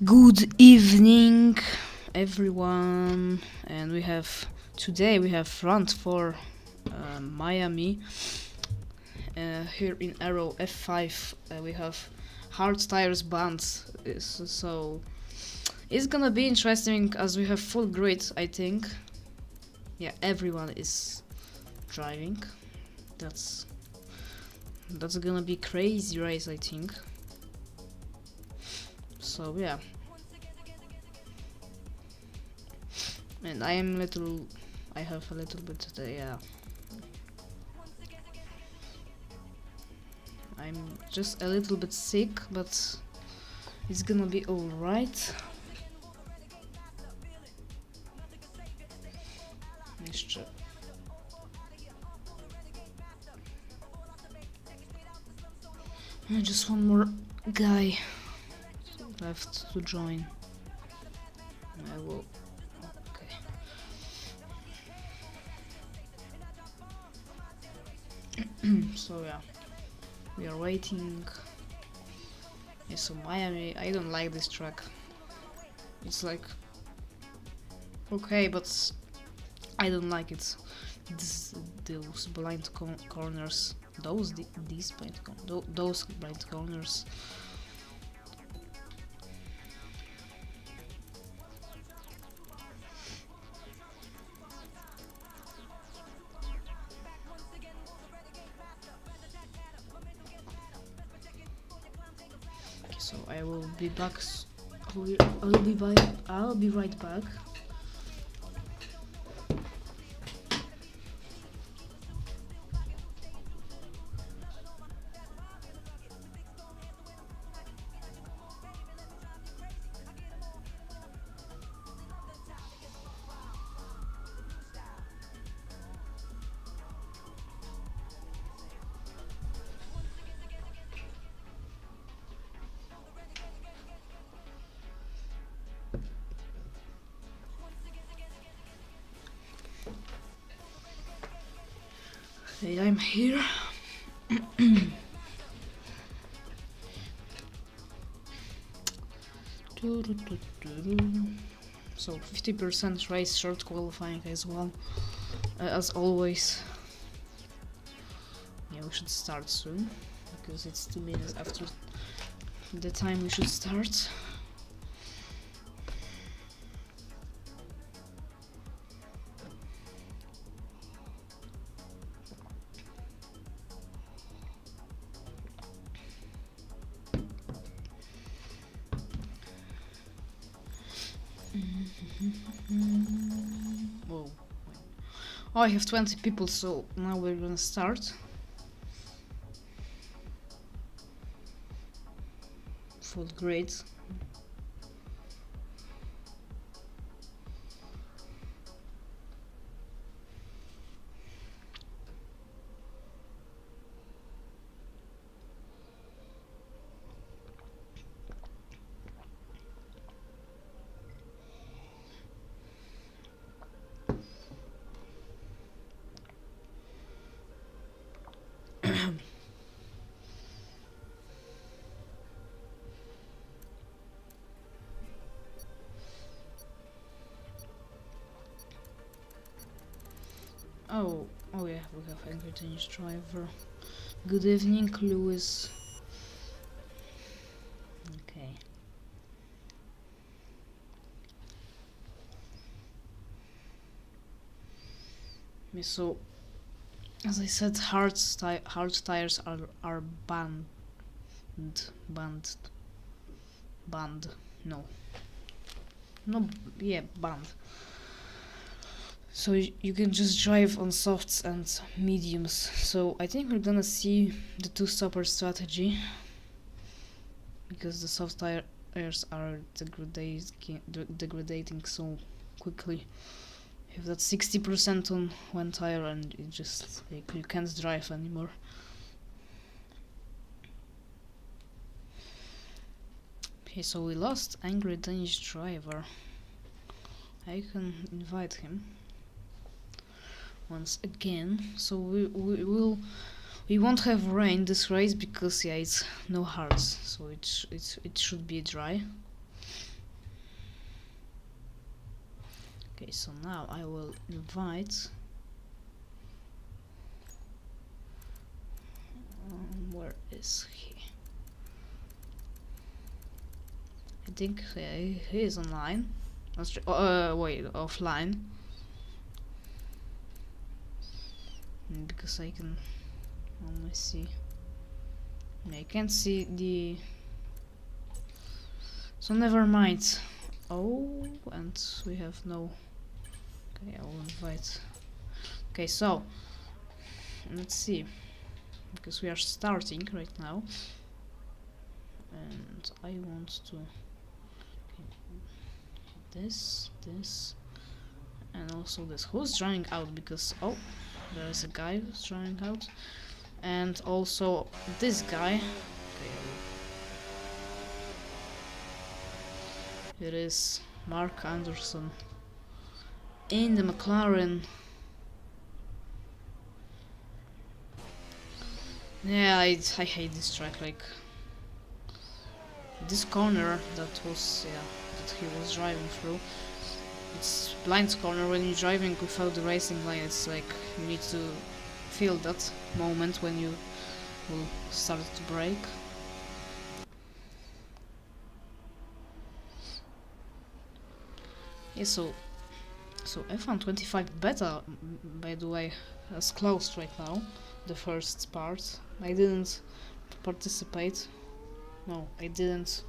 Good evening, everyone, and today we have front for Miami. Here in ERO F5, we have hard tires bands, so it's gonna be interesting as we have full grid. I think, yeah, everyone is driving. That's gonna be crazy race, I think. So yeah. And I have a little bit today, yeah. I'm just a little bit sick, but it's gonna be alright. Just one more guy left to join. I will. Okay. So yeah, we are waiting. Yeah, so Miami, I don't like this track. It's like okay, but I don't like it. Those blind corners, those blind corners. So I will be back. I'll be right back. Hey, I'm here. So 50% race short qualifying as well, as always. Yeah, we should start soon because it's 2 minutes after the time we should start. Whoa. Oh, I have 20 people, so now we're gonna start. Full grades. Oh yeah, we have angry Danish driver. Good evening, Lewis. Okay. So, as I said, hard tires are banned. Banned. So you can just drive on softs and mediums. So I think we're gonna see the two-stopper strategy because the soft tires are degrading so quickly. You have that 60% on one tire and it just like you can't drive anymore. Okay, so we lost angry Danish driver. I can invite him once again. So we won't have rain this race because yeah, it's no hards, so it should be dry. Okay, so now I will invite. Where is he? I think he is online. Wait, offline. Because I can only see. I can't see the. So never mind. Oh, and we have no. Okay, I will invite. Okay, so let's see. Because we are starting right now, and I want to. Okay, this, and also this. Who's drawing out? Because there is a guy who's drawing out, and also this guy. Okay, it is Mark Anderson in the McLaren. Yeah, I hate this track. Like this corner that was that he was driving through. It's blind corner when you're driving without the racing line. It's like you need to feel that moment when you will start to brake. Yeah, so F1 25 beta, by the way, has closed right now. The first part. I didn't participate. No, I didn't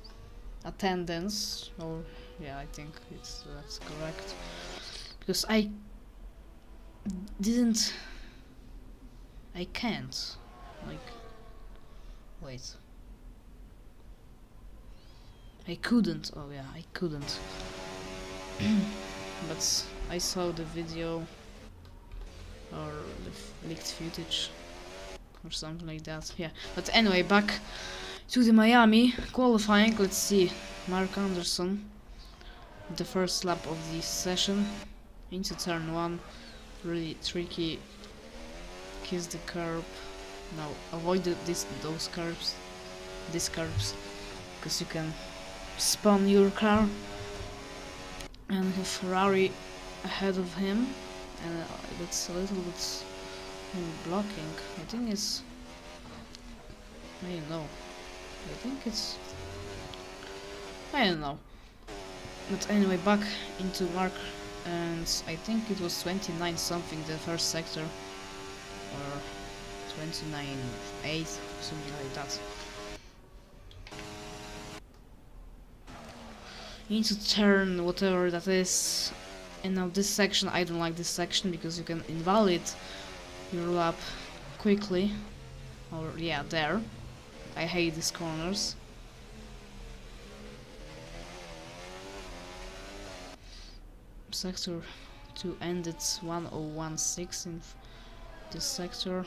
attendance. Or yeah, I think that's correct. Because I can't. Like, wait. I couldn't. Oh yeah, I couldn't. But I saw the video or the leaked footage or something like that. Yeah. But anyway, back to the Miami qualifying. Let's see. Mark Anderson, the first lap of the session, into turn 1. Really tricky. Kiss the curb. Now avoid those curves. These curves, because you can spun your car. And have Ferrari ahead of him, and that's a little bit blocking. I think it's. I don't know. I think it's. I don't know. But anyway, back into Mark, and I think it was 29 something the first sector, or 29.8, something like that. Into turn whatever that is, and now this section, I don't like this section because you can invalid your lap quickly, or yeah, there. I hate these corners. Sector 2 ended 1016 in this sector.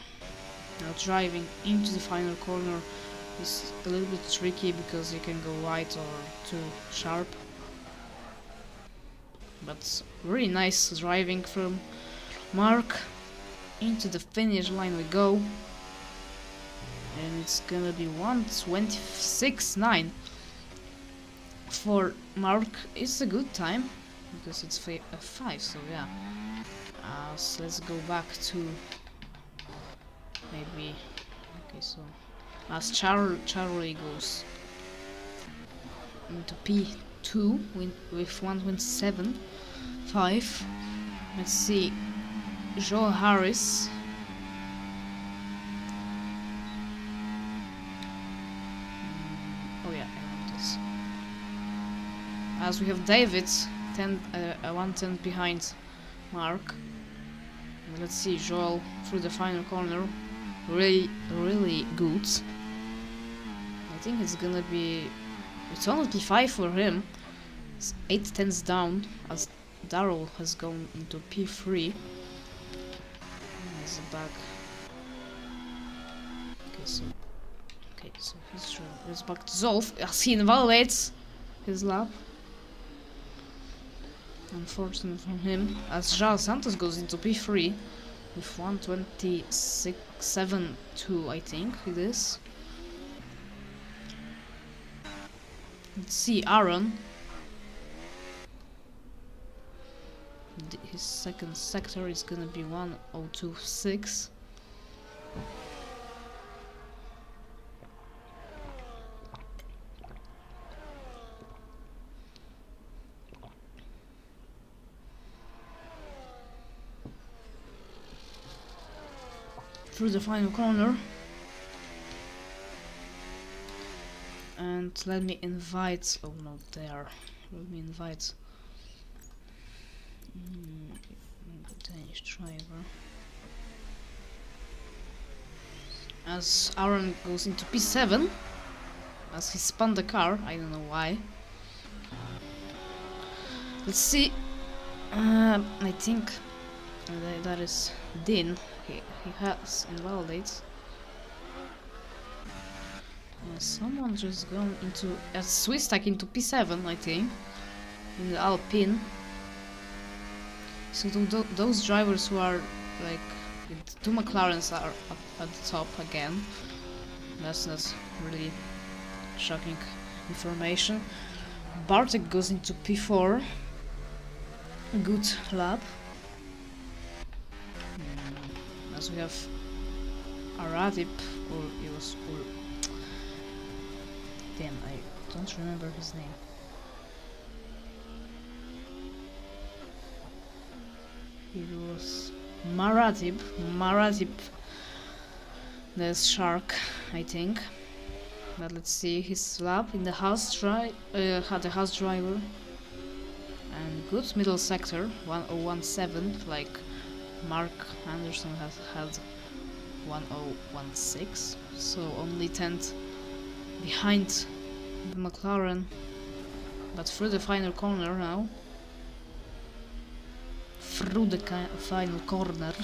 Now driving into the final corner is a little bit tricky because you can go wide or too sharp. But really nice driving from Mark. Into the finish line we go. And it's gonna be 1:26.9 for Mark. It's a good time because it's F5, so yeah. So let's go back to maybe. Okay, so as Charlie goes into P2 with 1:27.5. Let's see, Joe Harris. Oh yeah, I want this. As we have David 1:10 behind Mark. Let's see, Joel through the final corner. Really good. I think it's gonna be. It's only P5 for him. It's 8 tenths down as Darrell has gone into P3. He's back. Okay, so he's back to Zolf as he invalidates his lap. Unfortunate from him, as João Santos goes into P3 with 1:26.7.2, I think it is. Let's see, Aaron. second sector is gonna be 1026. Through the final corner. And let me invite, oh no, there. Let me invite Danish driver. As Aaron goes into P7, as he spun the car, I don't know why. Let's see. I think that is Din. He has invalidates. Someone just gone into a Swiss stack into P7, I think, in the Alpine. So those drivers who are like the two McLarens are up at the top again. That's not really shocking information. Bartek goes into P4. Good lap. As we have Aradip, or it was, damn, I don't remember his name. It was Maratib, the shark, I think. But let's see his lap in the house had a house driver. And good middle sector, 1017, like Mark Anderson has had 1016, so only 10th behind the McLaren. But through the final corner now. Through the final corner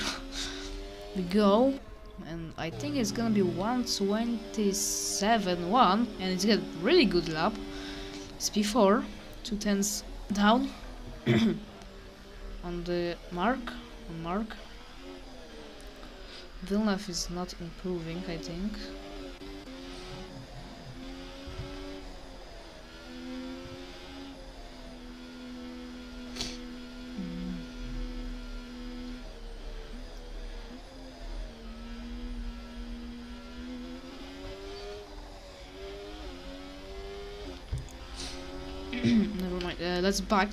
we go, and I think it's gonna be 127.1, and it's got really good lap. It's P4, 2 tenths down on the mark. Villeneuve is not improving, I think. Never mind. Let's back.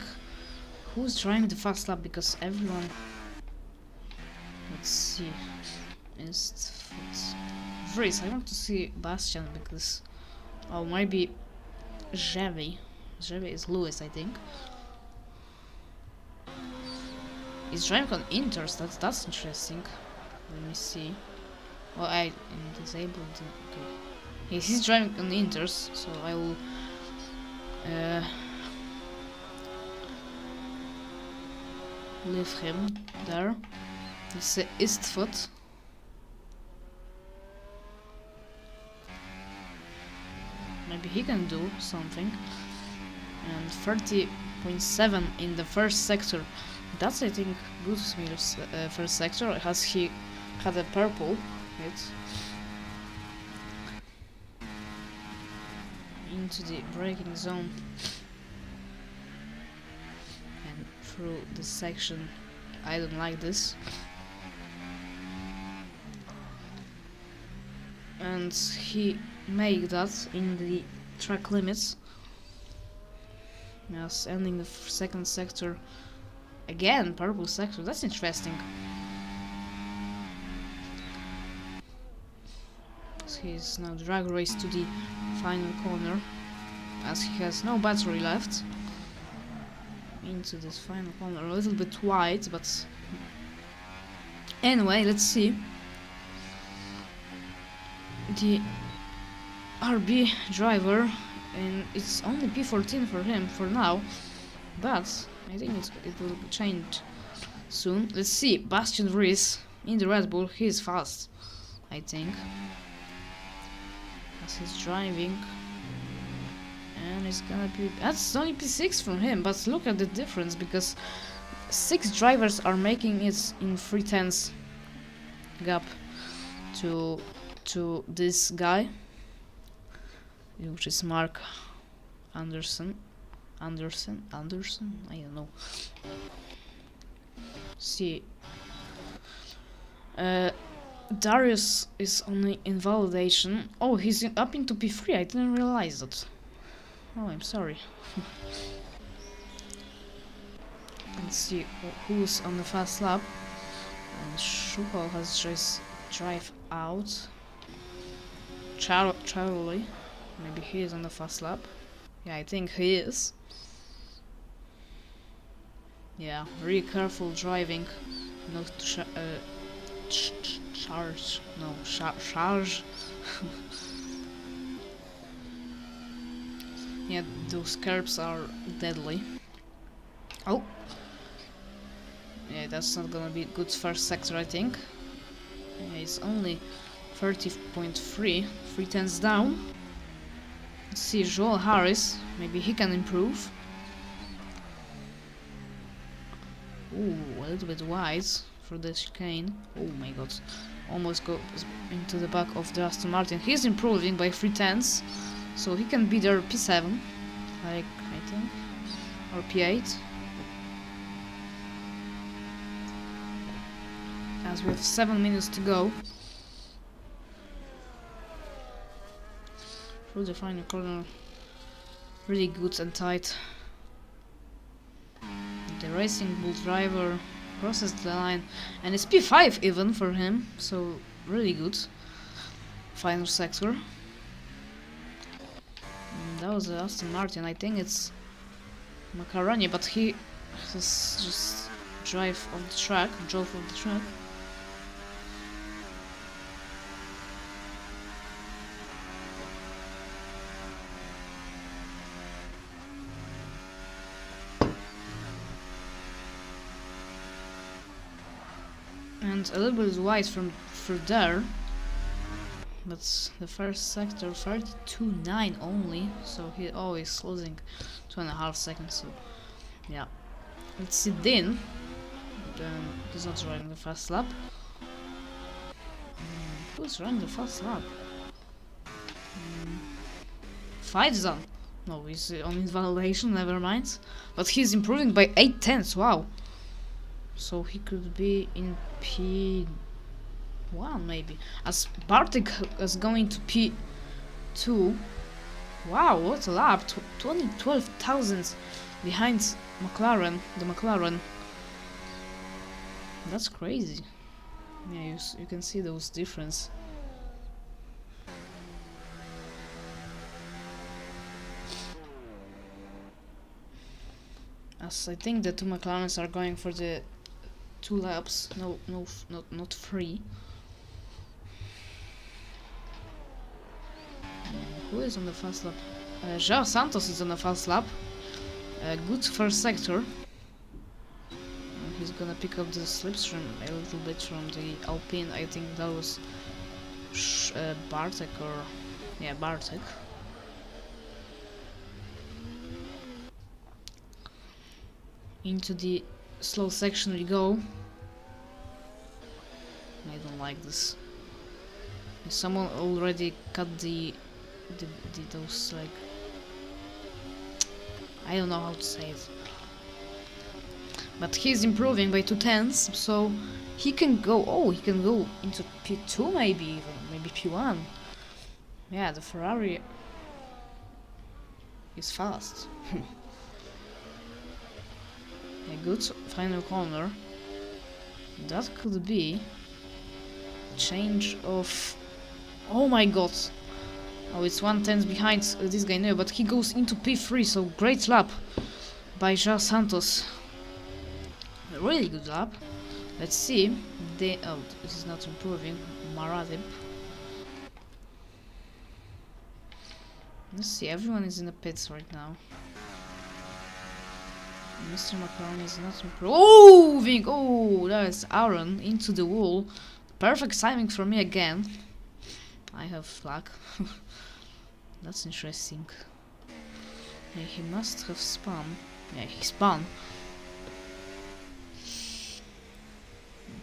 Who's driving the fast lap? Because everyone. Let's see. Vries. I want to see Bastian because. Oh, maybe Jevi. Jevi is Lewis, I think. He's driving on Inters. That's interesting. Let me see. Well, I disabled. Okay. Yes, he's driving on Inters, so I will. Leave him there. It's Eastfoot. Maybe he can do something. And 30.7 in the first sector. That's, I think, good first sector. Has he had a purple? Right? Into the braking zone. And through the section. I don't like this. And he made that in the track limits. Yes, ending the second sector. Again, purple sector. That's interesting. So he's now drag race to the final corner, as he has no battery left. Into this final corner, a little bit wide, but anyway, let's see. The RB driver, and it's only P14 for him for now, but I think it will change soon. Let's see. Bastian Vries in the Red Bull. He is fast, I think, as he's driving. And it's gonna be... That's only P6 from him, but look at the difference, because 6 drivers are making it in 3 tenths gap to this guy, which is Mark Anderson, I don't know. See, Darius is on invalidation. Oh, he's up into P3. I didn't realize that. Oh, I'm sorry. Let's see who's on the fast lap. And Shuko has just drive out. Charlie. Maybe he is on the fast lap. Yeah, I think he is. Yeah, really careful driving. Not to charge. No, charge. Yeah, those curbs are deadly. Oh! Yeah, that's not gonna be good first sector, I think. Yeah, it's only 30.3, 3/10 down. Let's see, Joel Harris, maybe he can improve. Ooh, a little bit wide for the chicane. Oh my god, almost goes into the back of the Aston Martin. He's improving by 3/10, so he can be their P7, like, I think, or P8. As we have 7 minutes to go. Through the final corner, really good and tight. The Racing Bull driver crosses the line, and it's P5 even for him, so really good. Final sector. And that was the Aston Martin. I think it's Macaroni, but he has just drove off the track. And a little bit wide from through there, but the first sector 32.9 only, so he always losing 2.5 seconds. So yeah, let's see. Then he's not running the fast lap. Who's running the fast lap? Fightzan. No, he's on invalidation. Never mind. But he's improving by 8/10. Wow. So he could be in P1 maybe. As Bartek is going to P2. Wow, what a lap. 12 thousandths behind McLaren, the McLaren. That's crazy. Yeah, you can see those difference. As I think the two McLarens are going for the 2 laps, not 3. Who is on the fast lap? João Santos is on the fast lap. Good first sector. He's gonna pick up the slipstream a little bit from the Alpine. I think that was Bartek, or yeah, Bartek. Into the slow section we go. I don't like this. Someone already cut those, like, I don't know how to say it. But he's improving by 2/10, so he can go. Oh, he can go into P2 maybe even, maybe P1. Yeah, the Ferrari is fast. A good final corner. That could be change of. Oh my god! Oh, it's 1/10 behind this guy now, but he goes into P3. So great lap by João Santos. A really good lap. Let's see. Oh, this is not improving. Maradib. Let's see. Everyone is in the pits right now. Mr. Macaroni is not improving. Oh, Vink! Oh, there's Aaron into the wall. Perfect timing for me again. I have flag. That's interesting. Yeah, he must have spun. Yeah, he spun.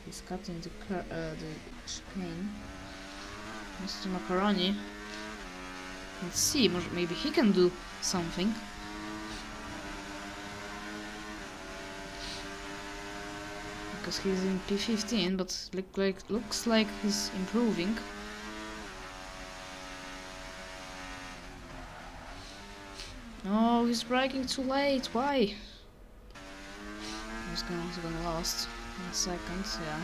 He's cutting the chicane. Mr. Macaroni. Let's see, maybe he can do something. because he's in P15, but looks like he's improving. Oh, he's braking too late. Why? He's gonna last in a second. Yeah,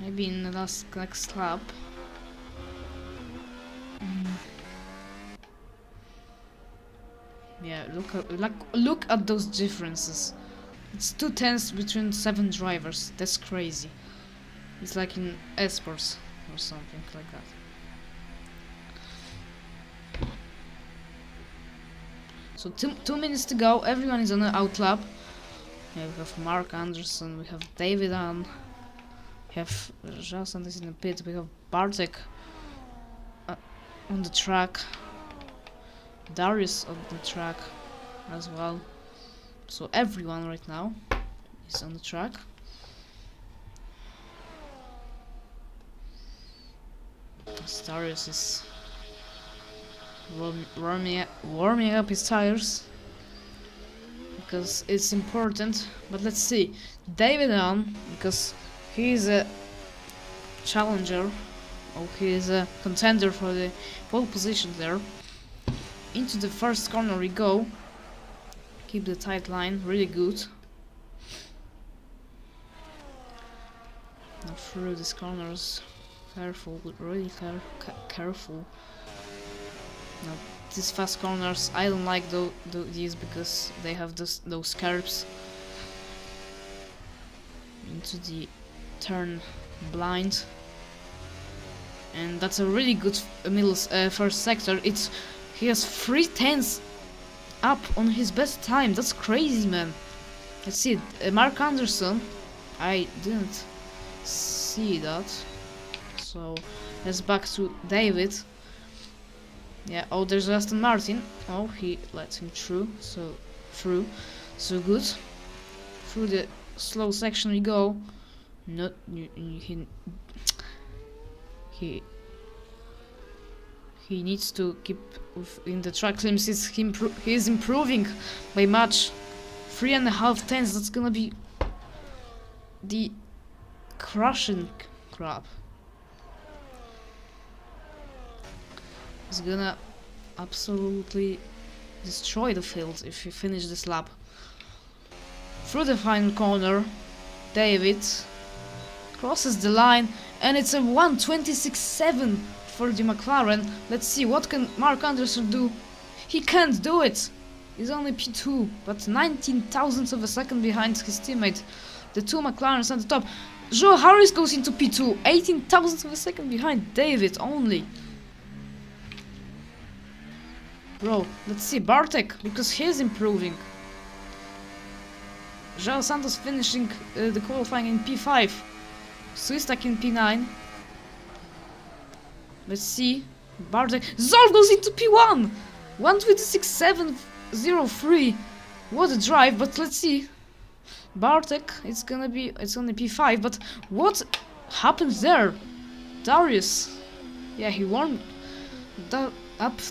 maybe in the next lap. Yeah, look at those differences. It's 2/10 between 7 drivers. That's crazy. It's like in esports or something like that. So 2 minutes to go. Everyone is on the out lap. Yeah, we have Mark Anderson. We have David on. We have Jason is in the pit. We have Bartek on the track. Darius on the track as well. So everyone right now is on the track. Darius is warming up his tires because it's important. But let's see, David on, because he is a challenger, or he is a contender for the pole position there. Into the first corner we go. Keep the tight line, really good. Now through these corners, careful, really careful. Now these fast corners, I don't like these because they have those curbs into the turn blind, and that's a really good middle first sector. He has 3/10 up on his best time. That's crazy, man. Let's see, Mark Anderson. I didn't see that. So let's back to David. Yeah. Oh, there's Aston Martin. Oh, he lets him through. So good. Through the slow section we go. Not he needs to keep in the track limits. He is improving by much. 3.5 tenths. That's gonna be the crushing crap. He's gonna absolutely destroy the field if he finishes this lap. Through the final corner, David crosses the line, and it's a 1:26.7 for the McLaren. Let's see, what can Mark Anderson do? He can't do it. He's only P2, but 19 thousandths of a second behind his teammate. The two McLarens at the top. Joe Harris goes into P2, 18 thousandths of a second behind David only. Bro, let's see Bartek, because he's improving. João Santos finishing the qualifying in P5. Swistak in P9. Let's see. Bartek. Zolf goes into P1! 1:26.703. What a drive, but let's see. Bartek, it's only P5, but what happens there? Darius. Yeah, he warmed up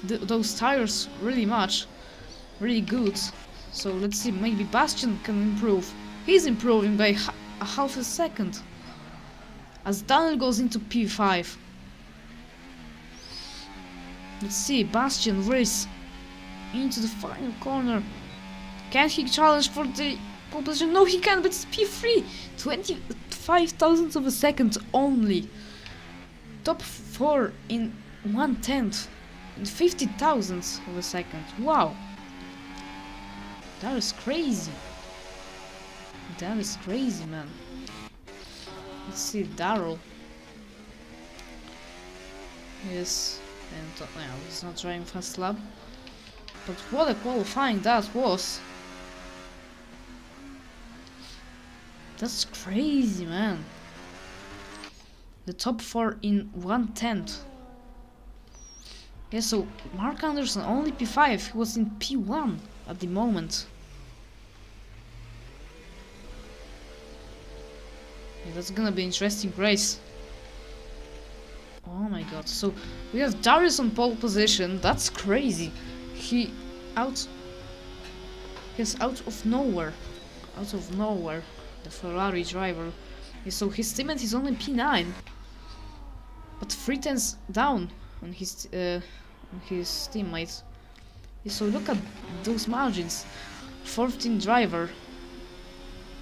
those tires really much. Really good. So let's see, maybe Bastian can improve. He's improving by a half a second. As Daniel goes into P5. Let's see, Bastian race into the final corner. Can he challenge for the pole position? No, he can, but it's P3. 25 thousandths of a second only. Top 4 in 1/10. In 50 thousandths of a second. Wow. That is crazy. That is crazy, man. Let's see, Darrell. Yes, and yeah, he's not driving fast lap. But what a qualifying that was. That's crazy, man. The top 4 in 1/10. Yeah, so Mark Anderson only P5. He was in P1 at the moment. Yeah, that's gonna be an interesting race. Oh my god. So we have Darius on pole position. That's crazy. He's out of nowhere. Out of nowhere. the Ferrari driver. So his teammate is only P9, but 3 tenths down on his teammates. So look at those margins. 14 driver,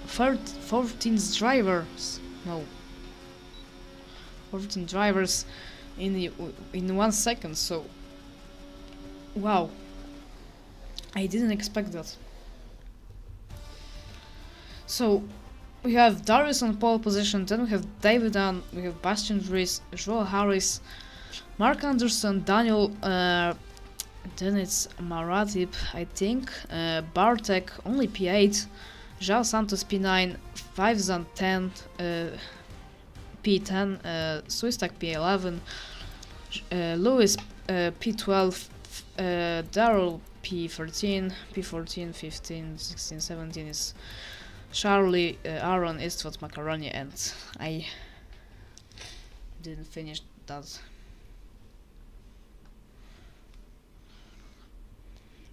14 drivers. No, 14 drivers in 1 second. So wow, I didn't expect that. So we have Darius on pole position, then we have David Dunn, we have Bastian Dries, Joel Harris, Mark Anderson, Daniel, then it's Maratip, I think, Bartek, only P8, João Santos P9, 5zan 10, P10, Swistak P11, Lewis P12, Daryl P13, P14, 15, 16, 17 is Charlie, Aaron, Istvat, Macaroni, and I didn't finish that.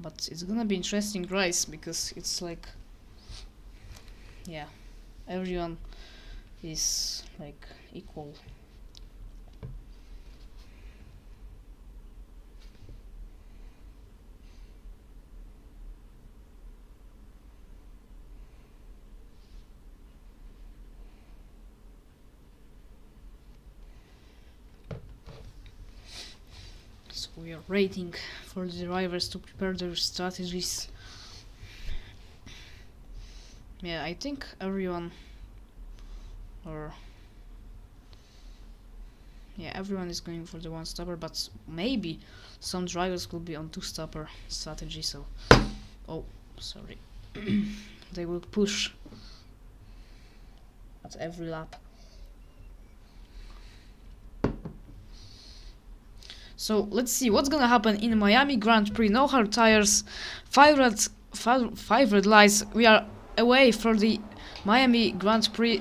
But it's gonna be interesting race because it's like, yeah, everyone is like equal. So we are waiting for the drivers to prepare their strategies. Yeah, I think everyone, or yeah, everyone is going for the one stopper, but maybe some drivers will be on two stopper strategy. So, oh, sorry, they will push at every lap. So let's see what's gonna happen in Miami Grand Prix. No hard tires, 5 red lights. We are away for the Miami Grand Prix.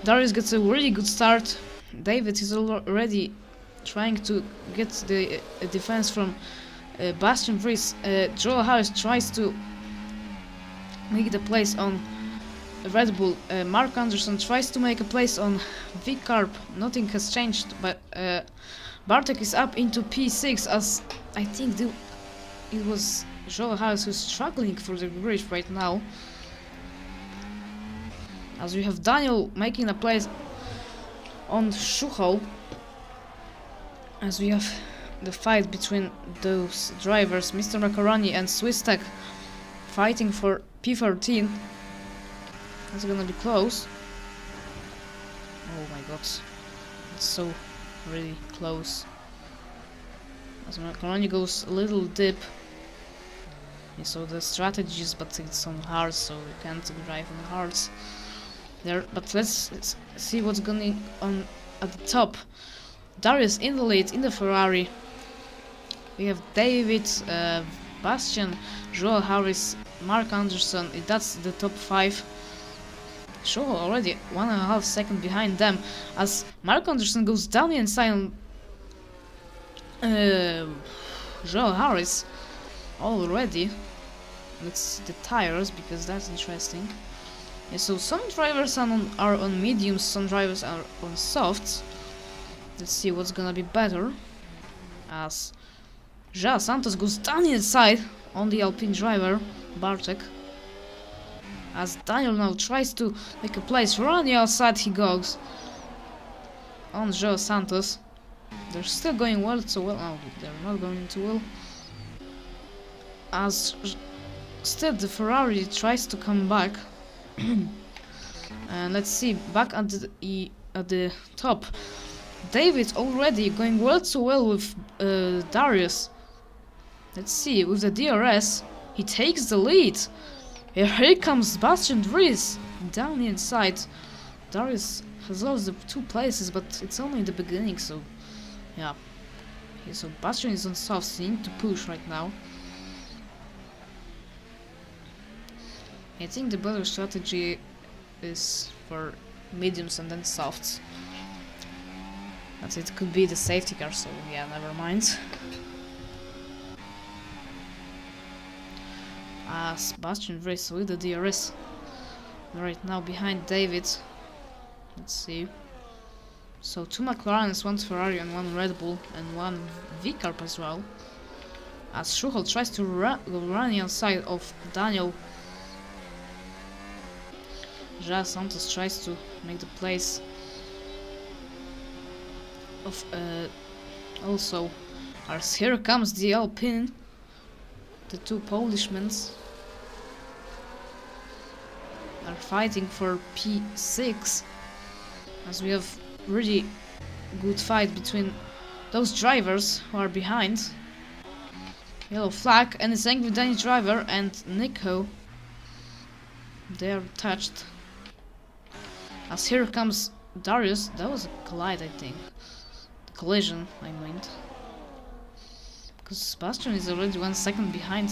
Darius gets a really good start. David is already trying to get the defense from Bastian Dries. Joel Harris tries to make the place on Red Bull. Mark Anderson tries to make a place on V-Carb. Nothing has changed, but Bartek is up into P6 as I think it was Joel Harris who's struggling for the grid right now. As we have Daniel making a place on Schuchel. As we have the fight between those drivers, Mr. Macaroni and Swistak fighting for P13. That's gonna be close. Oh my god. It's so really close. As Macaroni goes a little dip. You saw the strategies, but it's on hards, so you can't drive on hards there. But let's see what's going on at the top. Darius in the lead in the Ferrari. We have David, Bastian, Joel Harris, Mark Anderson. That's the top 5. Sure, already 1.5 seconds behind them as Mark Anderson goes down the inside on Joel Harris already. Let's see the tires because that's interesting. Yeah, so some drivers are on mediums, some drivers are on softs. Let's see what's gonna be better as João Santos goes down the inside on the Alpine driver Bartek. As Daniel now tries to make a place on the outside, he goes on João Santos. They're still going well, so well. No, they're not going too well. As still the Ferrari tries to come back. And let's see, back at the top. David already going well too well with Darius. Let's see, with the DRS, he takes the lead. Here comes Bastian Dries down the inside. Darius has lost the 2 places, but it's only the beginning, so yeah. Okay, so Bastian is on soft, so he needs to push right now. I think the better strategy is for mediums and then softs. But it could be the safety car, so yeah, never mind. As Bastian Dries with the DRS right now behind David. Let's see. So 2 McLarens, 1 Ferrari and 1 Red Bull and 1 V-Carb as well. As Schuchel tries to run the outside of Daniel. Ja Santos tries to make the place of also as here comes the Alpine. The 2 Polishmen are fighting for P6 as we have really good fight between those drivers who are behind. Yellow flag and it's angry Danny driver and Nico. They are touched. As here comes Darius. That was a collide, I think. Collision, I mean. Because Sebastian is already 1 second behind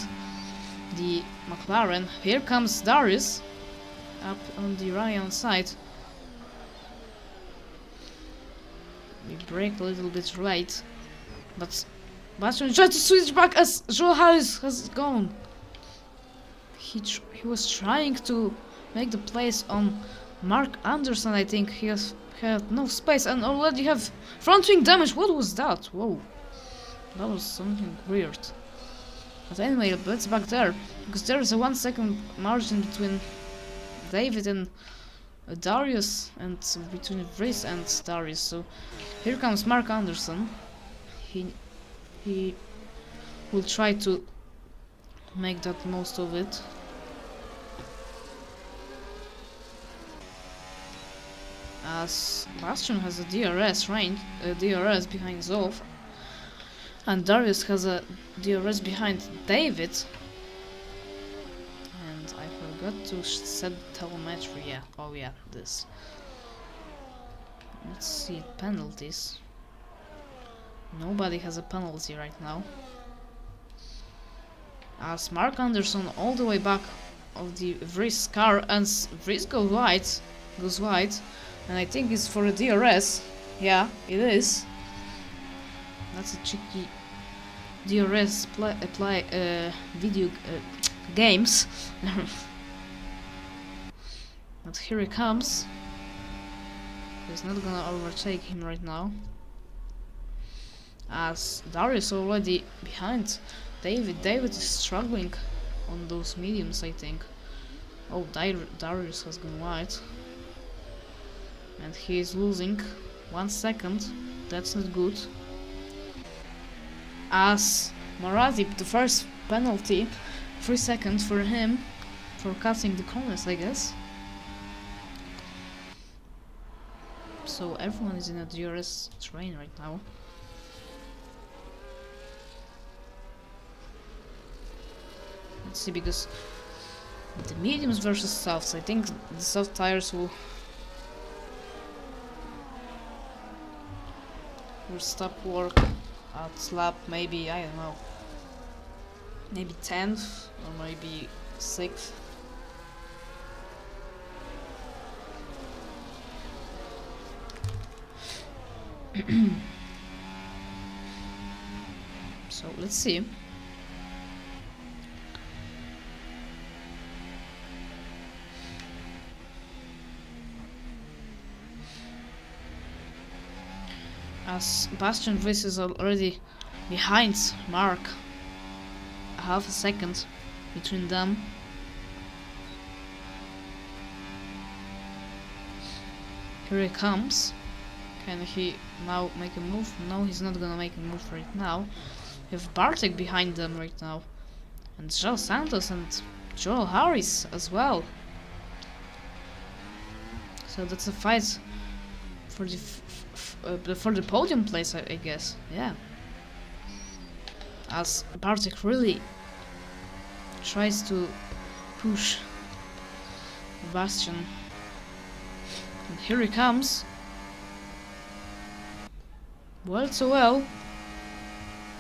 the McLaren. Here comes Darius up on the right side. We brake a little bit late, but Sebastian tried to switch back as Joel Harris has gone. He was trying to make the place on Mark Anderson. I think he had no space and already have front wing damage. What was that? Whoa, that was something weird. But anyway, let's back there because there is a 1 second margin between David and Darius and between Vries and Darius. So here comes Mark Anderson. He will try to make that most of it. As Bastion has a DRS DRS behind Zolf, and Darius has a DRS behind David. And I forgot to set telemetry. Yeah, oh yeah, this. Let's see penalties. Nobody has a penalty right now. As Mark Anderson all the way back of the Vries car and Vries goes wide, and I think it's for a DRS. Yeah, it is. That's a cheeky DRS video games. But here he comes. He's not gonna overtake him right now. As Darius already behind David. David is struggling on those mediums, I think. Oh, Darius has gone wide. And he is losing 1 second. That's not good. As Marazzi, the first penalty, 3 seconds for him for cutting the corners, I guess. So everyone is in a DRS train right now. Let's see, because the mediums versus softs, I think the soft tires will stop work at lap maybe, I don't know, maybe 10th or maybe 6th. So let's see. As Bastian Vries is already behind Mark, half a second between them. Here he comes. Can he now make a move? No, he's not gonna make a move right now. We have Bartek behind them right now, and Joe Santos and Joel Harris as well. So that's a fight for the podium place, I guess. Yeah. As Bartek really tries to push Bastian, and here he comes. Well, so well.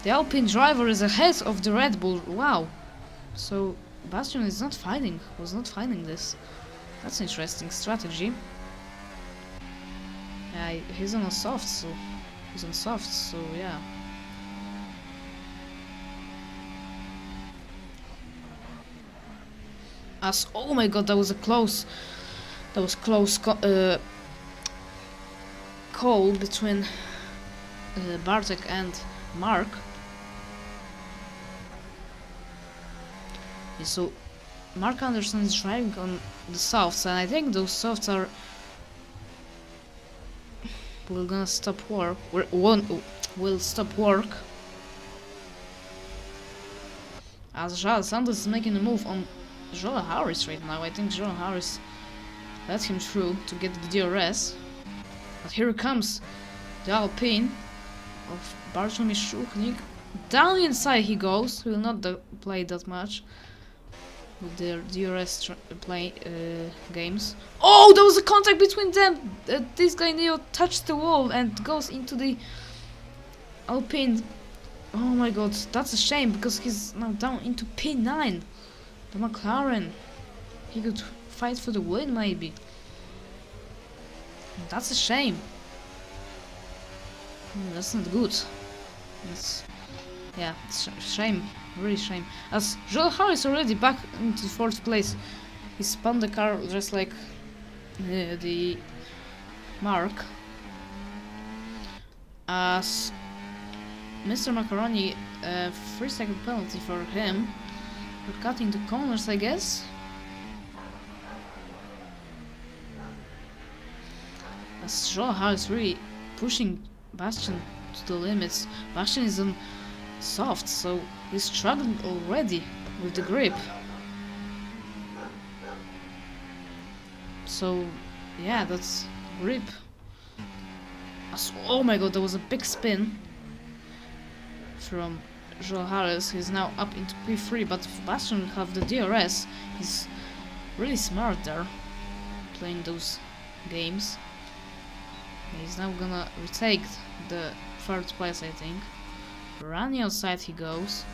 The Alpine driver is ahead of the Red Bull. Wow. So Bastian is not fighting. Was not fighting this. That's interesting strategy. Yeah, he's on a soft, so yeah. As oh my god, that was a close That was close call between Bartek and Mark. Yeah, so Mark Anderson is driving on the softs, and I think those softs are gonna stop work. Will stop work. As Joel Santos is making a move on Joel Harris right now. I think Joel Harris let him through to get the DRS. But here comes the Alpine of Bartłomiej Szuchnik. Down inside he goes. He will not play that much with their DRS games. Oh, there was a contact between them! This guy Neo touched the wall and goes into the Alpine. Oh my god, that's a shame because he's now down into P9. The McLaren. He could fight for the win maybe. That's a shame. That's not good. It's shame, really shame. As Joel Harris already back into 4th place. He spun the car just like the Mark. As Mr. Macaroni, 3-second penalty for him for cutting the corners, I guess. As Joel Harris really pushing Bastian to the limits. Bastian is on soft, so he's struggling already with the grip. So yeah, that's grip. Oh my god, there was a big spin from Joel Harris. He's now up into P3, but if Bastian will have the DRS, he's really smart there, playing those games. He's now gonna retake the 3rd place, I think. Running outside he goes.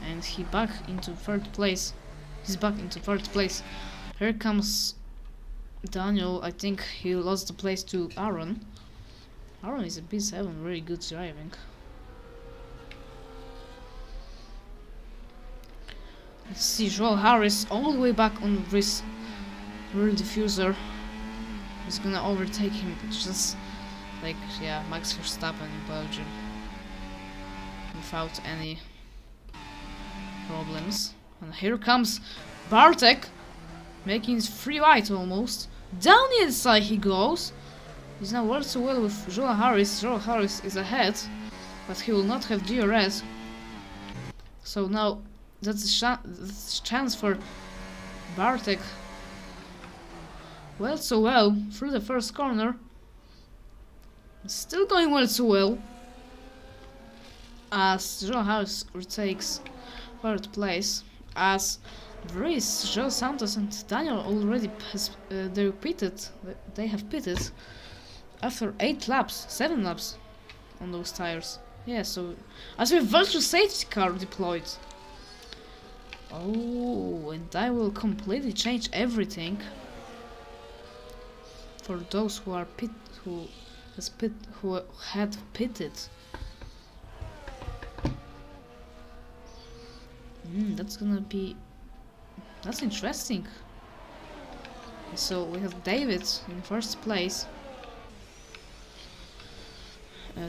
And he back into 3rd place. He's back into 3rd place. Here comes Daniel. I think he lost the place to Aaron. Aaron is a B7, very good driving. Let's see, Joel Harris all the way back on this rear diffuser. He's gonna overtake him, just like, yeah, Max Verstappen in Belgium, without any problems. And here comes Bartek, making his free right almost. Down the inside he goes. He's now well so well with Joel Harris. Joel Harris is ahead, but he will not have DRS. So now that's a chance for Bartek. Well so well through the 1st corner. Still going well so well. As Joel Harris retakes 3rd place. As Vries, Joe Santos and Daniel already they have pitted after 8 laps, 7 laps on those tires. Yeah, so as we have virtual safety car deployed. Oh, and that will completely change everything for those who are who had pitted. That's interesting. So we have David in 1st place.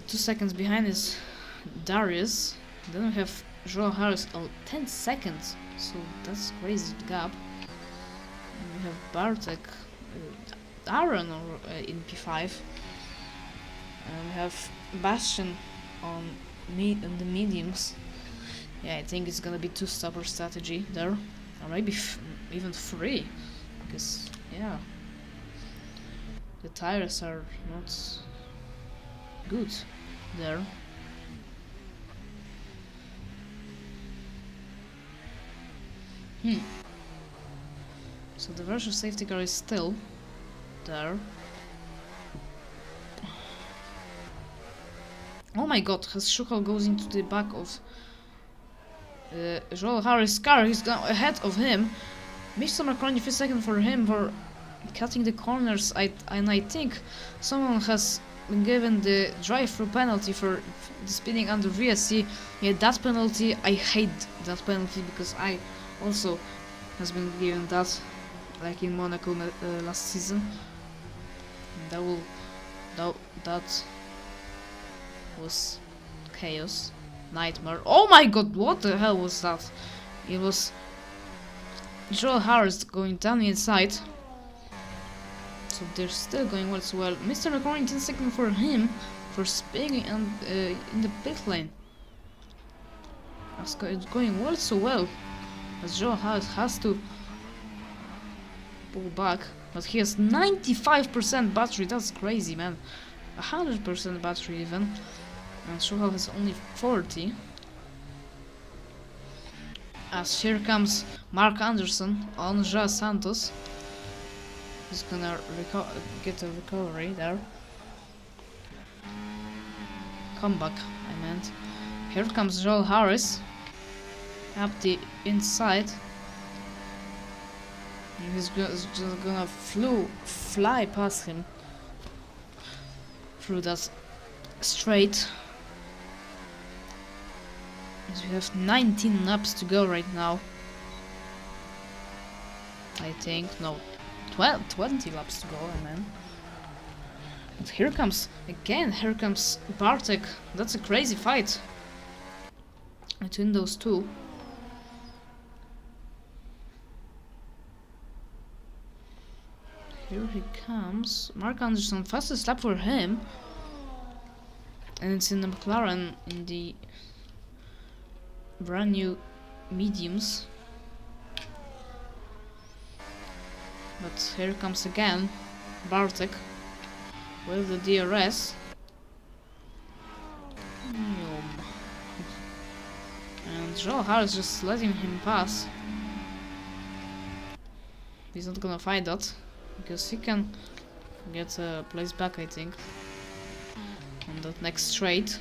2 seconds behind is Darius. Then we have Joel Harris 10 seconds. So that's crazy gap. And we have Bartek, Aaron in P5. And we have Bastian on the mediums. Yeah, I think it's gonna be 2-stopper strategy there, or maybe even 3, because yeah, the tires are not good there. So the virtual safety car is still there. Oh my god, as Schuchel goes into the back of Joel Harris' car, he's ahead of him. Mr. Macron, 5 seconds for him for cutting the corners, and I think someone has been given the drive-through penalty for the speeding under VSC. Yeah, that penalty, I hate that penalty because I also has been given that. like in Monaco last season. That was chaos, nightmare. Oh my god, what the hell was that? It was Joel Harris going down the inside. So they're still going well, so well. Mr. McCorry 10 seconds for him for spinning and in the pit lane. It's going well, so well. As Joel Harris has to pull back, but he has 95% battery. That's crazy, man. 100% battery even, and Joel has only 40. As here comes Mark Anderson on Ja Santos. He's gonna get a recovery there. Comeback, I meant. Here comes Joel Harris up the inside. And he's just gonna fly past him through that straight. As we have 19 laps to go right now. I think, no, 20 laps to go, I mean. But here comes Bartek. That's a crazy fight between those two. Here he comes. Mark Anderson, fastest lap for him. And it's in the McLaren in the brand new mediums. But here comes again Bartek with the DRS. And Joel Harris just letting him pass. He's not gonna fight that because he can get a place back, I think, on that next straight.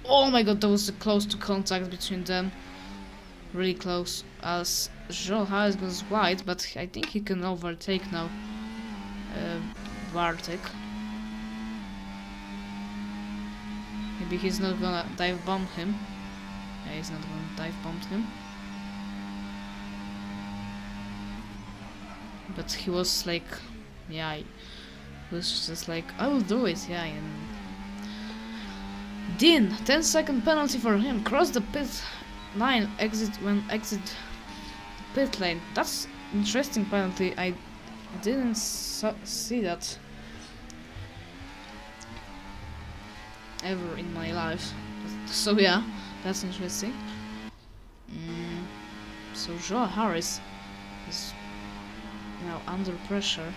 Oh my god, that was close to contact between them. Really close. As Joel Harris goes wide, but I think he can overtake now Bartek. Maybe he's not gonna dive bomb him. Yeah, he's not gonna dive bomb him. But he was like, yeah, he was just like, I will do it, yeah. And Dean, 10-second penalty for him. Cross the pit line, exit pit lane. That's interesting penalty. I didn't see that ever in my life. So yeah, that's interesting. So Joel Harris is now under pressure.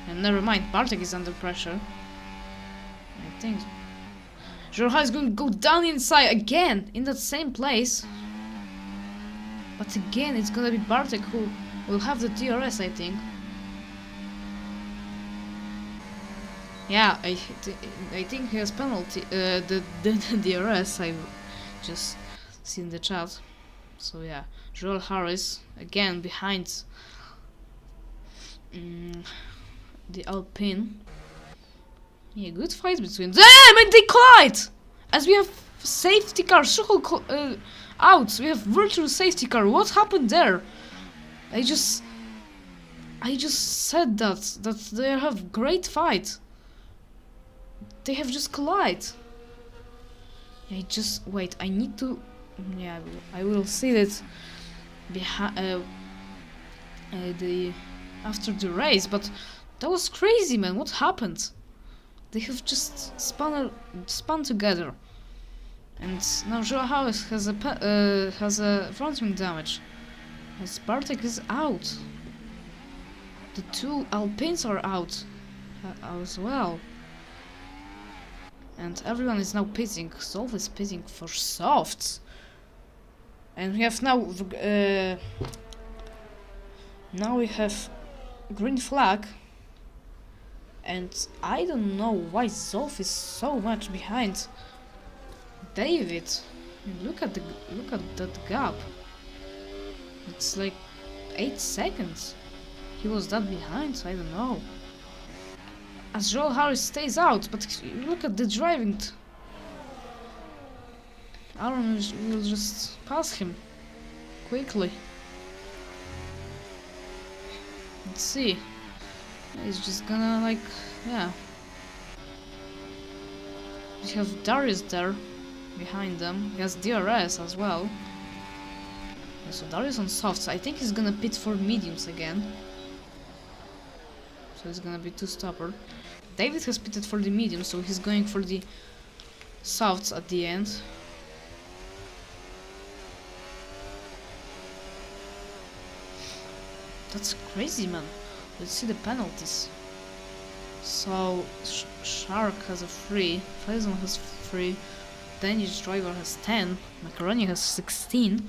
And never mind, Bartek is under pressure. I think Joel Harris is going to go down inside again in that same place. But again, it's gonna be Bartek who will have the DRS, I think. Yeah, I think he has penalty. The DRS I just see in the chat. So yeah, Joel Harris again behind the Alpine. Yeah, good fight between them, and they collide! As we have safety car, out. We have virtual safety car. What happened there? I just said that they have great fight. They have just collide. Yeah, just wait. I need to. Yeah, I will see that behind after the race. But that was crazy, man. What happened? They have just spun together, and now Joel Harris has a front wing damage. As Bartek is out, the two Alpines are out as well, and everyone is now pitting. Solve is pitting for softs, and we have now we have green flag. And I don't know why Zolf is so much behind David. Look at that gap. It's like 8 seconds. He was that behind, so I don't know. As Joel Harris stays out, but look at the driving. Aaron will just pass him quickly. Let's see. He's just gonna like, yeah. We have Darius there behind them. He has DRS as well. So Darius on softs. I think he's gonna pit for mediums again. So it's gonna be two-stopper. David has pitted for the mediums, so he's going for the softs at the end. That's crazy, man. Let's see the penalties. So Shark has a 3, Faison has 3, Danish Driver has 10, Macaroni has 16,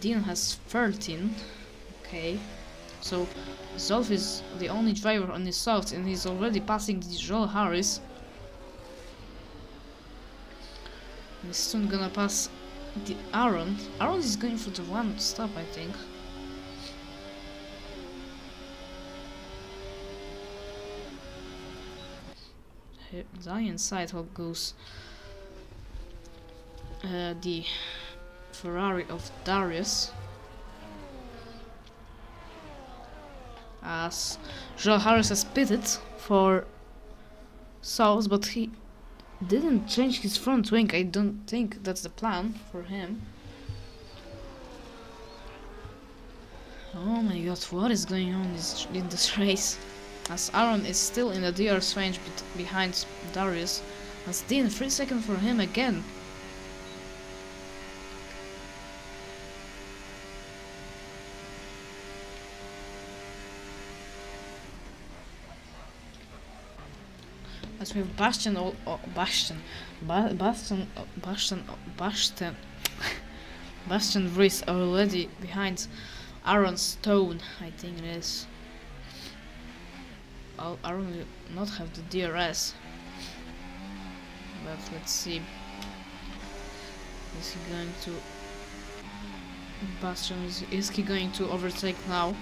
Dean has 13. Okay, so Zolf is the only driver on the soft, and he's already passing the Joel Harris. He's soon gonna pass the Aaron. Aaron is going for the one stop, I think. Down inside how goes the Ferrari of Darius, as Joel Harris has pitted for South, but he didn't change his front wing. I don't think that's the plan for him. Oh my god, what is going on in this race? As Aaron is still in the DRS range behind Darius, as Dean 3 seconds for him again. As we have Bastion Reese already behind Aaron Stone, I think it is. Aaron will not have the DRS, but let's see. Is he going to Bastion? Is he going to overtake now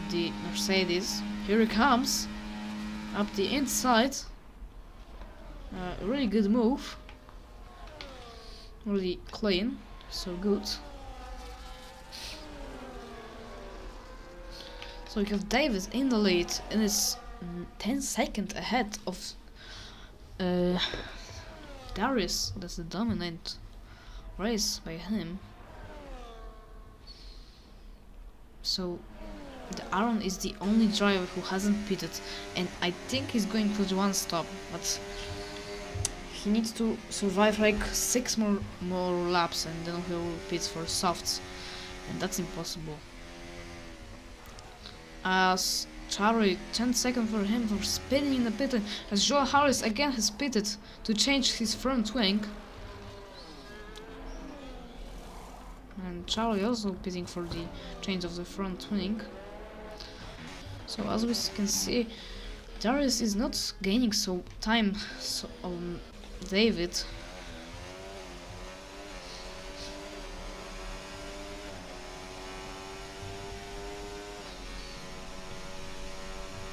the Mercedes? Here he comes up the inside. Really good move. Really clean. So good. So we have David in the lead, and it's 10 seconds ahead of Darius. That's the dominant race by him. So the Aaron is the only driver who hasn't pitted, and I think he's going for the one stop, but he needs to survive like 6 more laps, and then he will pit for softs, and that's impossible. As Charlie, 10 seconds for him for spinning in the pit lane, as Joel Harris again has pitted to change his front wing. And Charlie also pitting for the change of the front wing. So as we can see, Darius is not gaining time on David.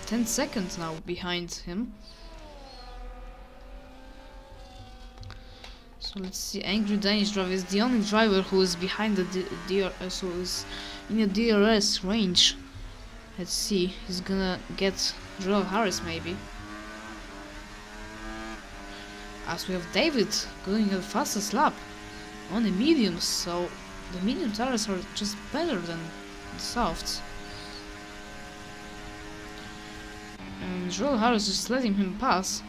$10 now behind him. So let's see. Angry Danish Driver is the only driver who is behind the DRS, who is in the DRS range. Let's see. He's gonna get Joel Harris maybe. As we have David going at the fastest lap on the mediums, so the medium tires are just better than the softs. And Joel Harris just letting him pass.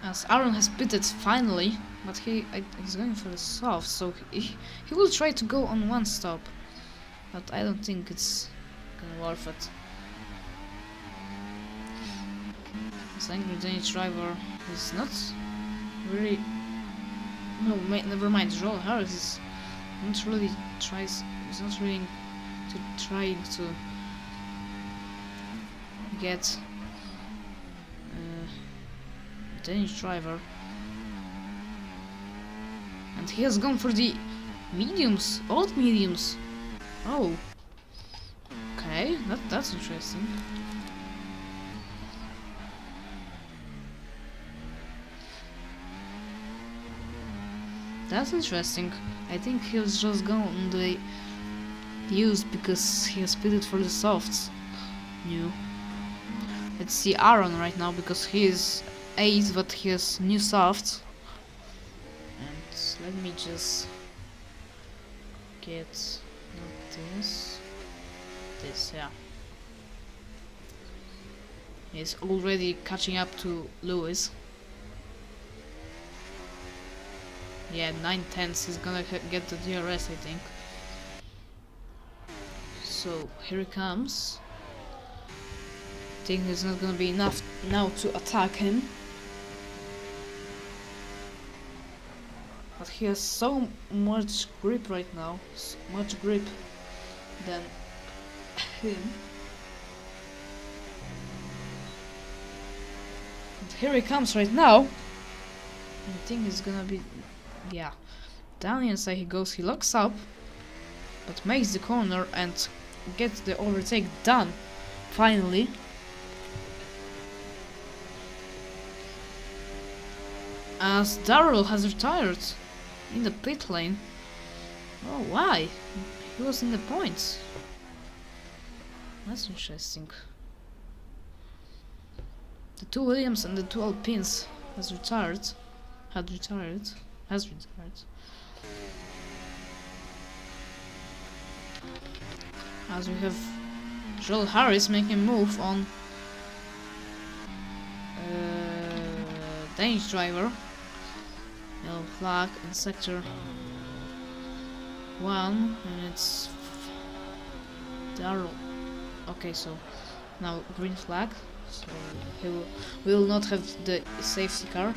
As Aaron has pitted finally, but he's going for the soft, so he will try to go on one stop, but I don't think it's gonna worth it. This angry Danish driver is not really. No, never mind. Joel Harris is not really he's not really trying to get Danish driver, and he has gone for the mediums, old mediums. Oh, okay, that's interesting. That's interesting. I think he was just going the used because he has pitted for the softs. New. Let's see Aaron right now because he is 8 but he has new softs. And let me just get not this, yeah. He's already catching up to Lewis. Yeah, 9/10 he's gonna get the DRS, I think. So here he comes. I think there's not gonna be enough now to attack him. But he has so much grip right now, so much grip than him. And here he comes right now. I think it's gonna be, yeah. Down the inside he goes, he locks up, but makes the corner and gets the overtake done, finally. As Darrell has retired in the pit lane. Oh, why? He was in the points. That's interesting. The two Williams and the two Alpines has retired. As we have Joel Harris making a move on Danish driver. Yellow flag in sector 1, and it's Darrell. Okay, so now green flag. So we will not have the safety car.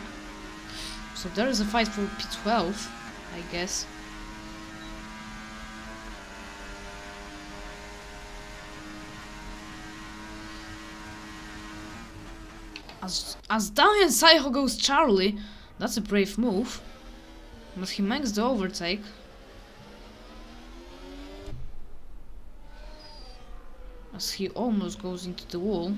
So there is a fight for P12, I guess. As down inside goes Charlie. That's a brave move, but he makes the overtake. As he almost goes into the wall.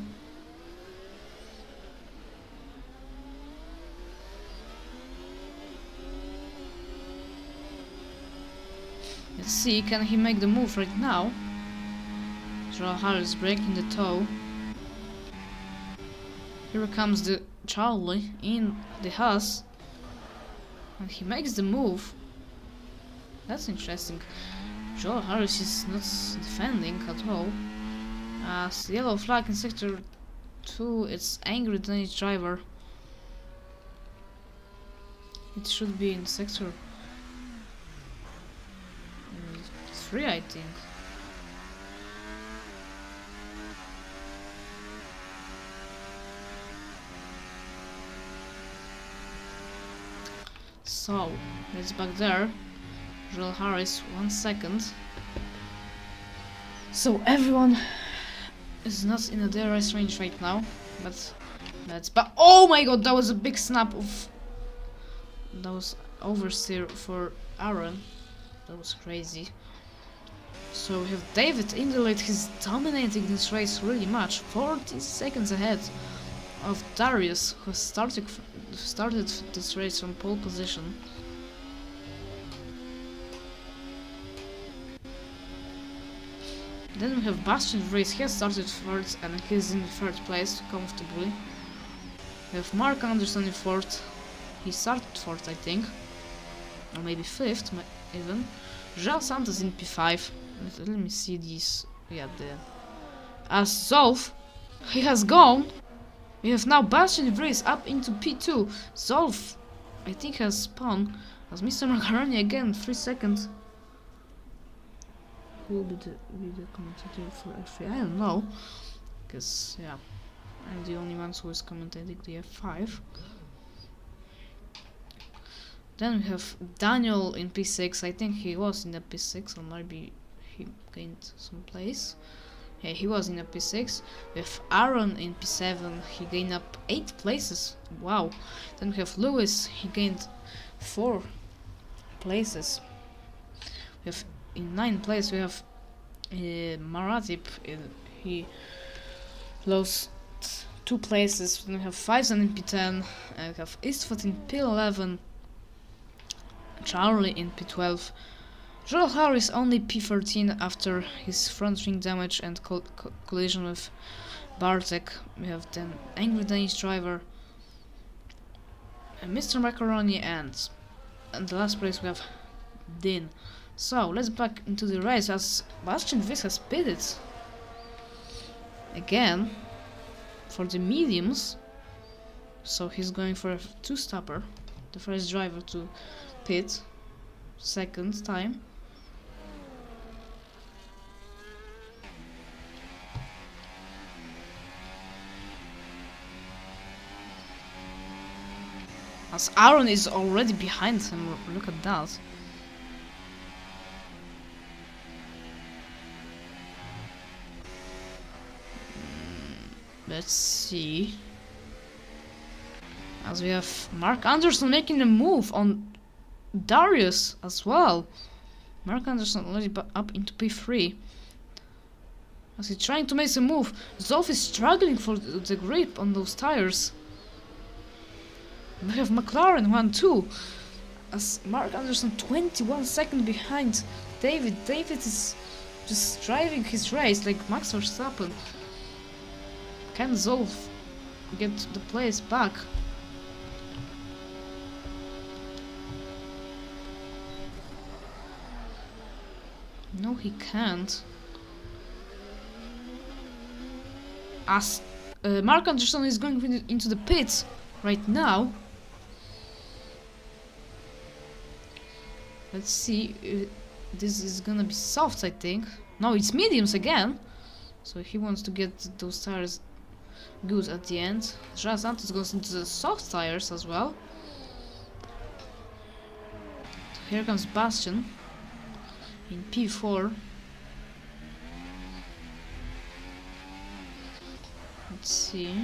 Let's see, can he make the move right now? Joel Harris breaking the toe. Here comes the Charlie in the Haas. And he makes the move. That's interesting. Joel Harris is not defending at all. As yellow flag in sector 2, it's angry Danish driver. It should be in sector 3, I think. So, it's back there. Joel Harris, 1 second. So everyone is not in the DRS range right now, but oh my god, that was a big snap of, that was oversteer for Aaron. That was crazy. So we have David in the lead. He's dominating this race really much, 40 seconds ahead of Darius, who started this race from pole position. Then we have Bastian Vries. He has started fourth and he's in third place comfortably. We have Mark Anderson in fourth. He started fourth, I think, or maybe fifth even. João Santos in P5. Let me see these. Yeah, there. As Zolf, he has gone. We have now Bastian Vries up into P2. Zolf, I think, has spun. As Mr. Macaroni again, 3 seconds. Who will be the commentator for F3? I don't know. Because, yeah, I'm the only one who is commentating the F5. Then we have Daniel in P6. I think he was in the P6, or maybe he gained some place. Yeah, he was in the P6. We have Aaron in P7. He gained up 8 places. Wow. Then we have Lewis. He gained 4 places. We have in 9th place. We have Maratip. He lost 2 places. Then we have Faison in P10. And we have Istvat in P11. Charlie in P12. Joel Harris only P13 after his front wing damage and collision with Bartek. We have then Angry Danish Driver, Mr. Macaroni, and the last place we have Din. So let's back into the race as Bastian Viss has pitted again for the mediums. So he's going for a two-stopper, the first driver to pit, second time. As Aaron is already behind him, look at that. Let's see. As we have Mark Anderson making a move on Darius as well. Mark Anderson already up into P3. As he's trying to make a move, Zolf is struggling for the grip on those tires. We have McLaren 1-2. As Mark Anderson 21 seconds behind David. David is just driving his race like Max Verstappen. Can Zolf get the place back? No, he can't. As Mark Anderson is going into the pits right now. Let's see. This is gonna be softs, I think. No, it's mediums again. So he wants to get those tires good at the end. Joao Santos goes into the soft tires as well. Here comes Bastian in P4. Let's see.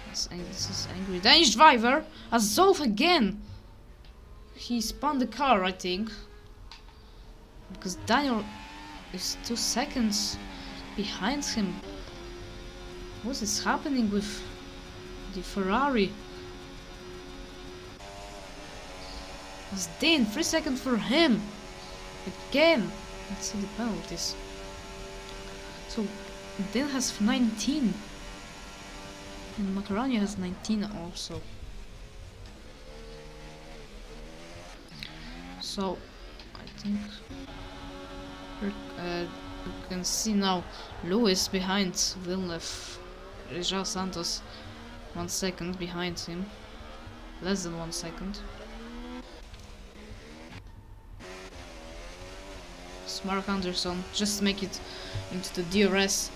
This is Angry Danish Driver as Zolf again. He spun the car, I think, because Daniel is 2 seconds behind him. What is happening with the Ferrari? As Dean, 3 seconds for him again. Let's see the penalties. So Dean has 19 and Macaroni has 19 also. So I think you can see now Lewis behind Villeneuve. Joao Santos 1 second behind him, less than 1 second. Mark Anderson just make it into the DRS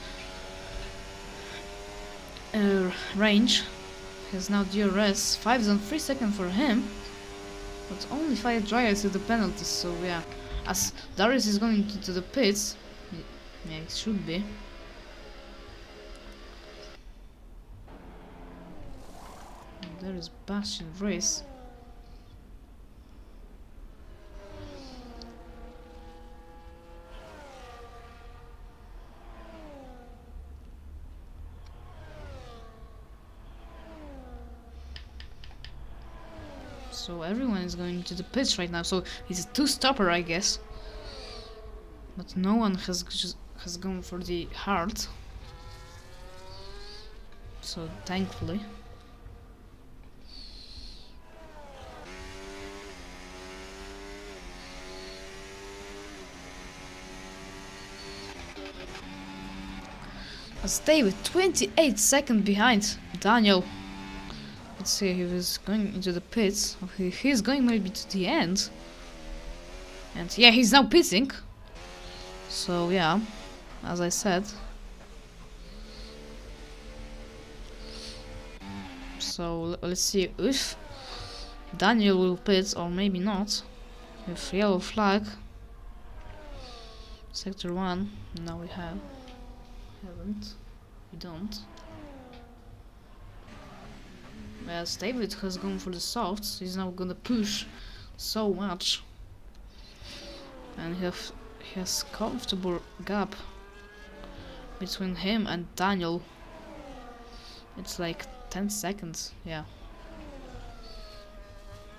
range. He has now DRS 5.3 seconds for him, but only 5 drivers with the penalties. So yeah, as Darius is going to the pits, yeah, it should be. And there is Bastian race. So everyone is going to the pits right now. So he's a two-stopper, I guess. But no one has gone for the hard. So thankfully. As David 28 seconds behind Daniel. Let's see, he was going into the pits. He's going maybe to the end. And yeah, he's now pitting. So yeah, as I said. So let's see if Daniel will pit or maybe not. With yellow flag. Sector 1. Now we haven't. We don't. As David has gone for the softs, he's now gonna push so much, and he has comfortable gap between him and Daniel. It's like 10 seconds, yeah.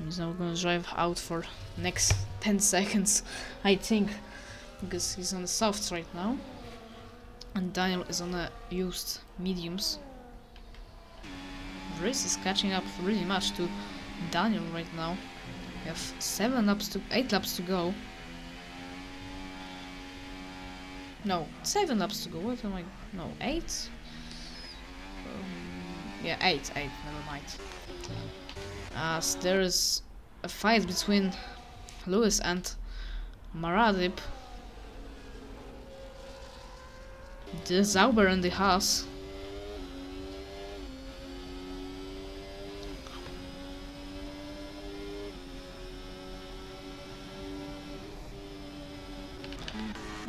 He's now gonna drive out for next 10 seconds, I think, because he's on the softs right now, and Daniel is on the used mediums. Race is catching up really much to Daniel right now. We have 8 laps to go. No, 7 laps to go. What am I? No, 8. Yeah, 8. Never mind. As there is a fight between Lewis and Maradip. The Zauber and the Haas.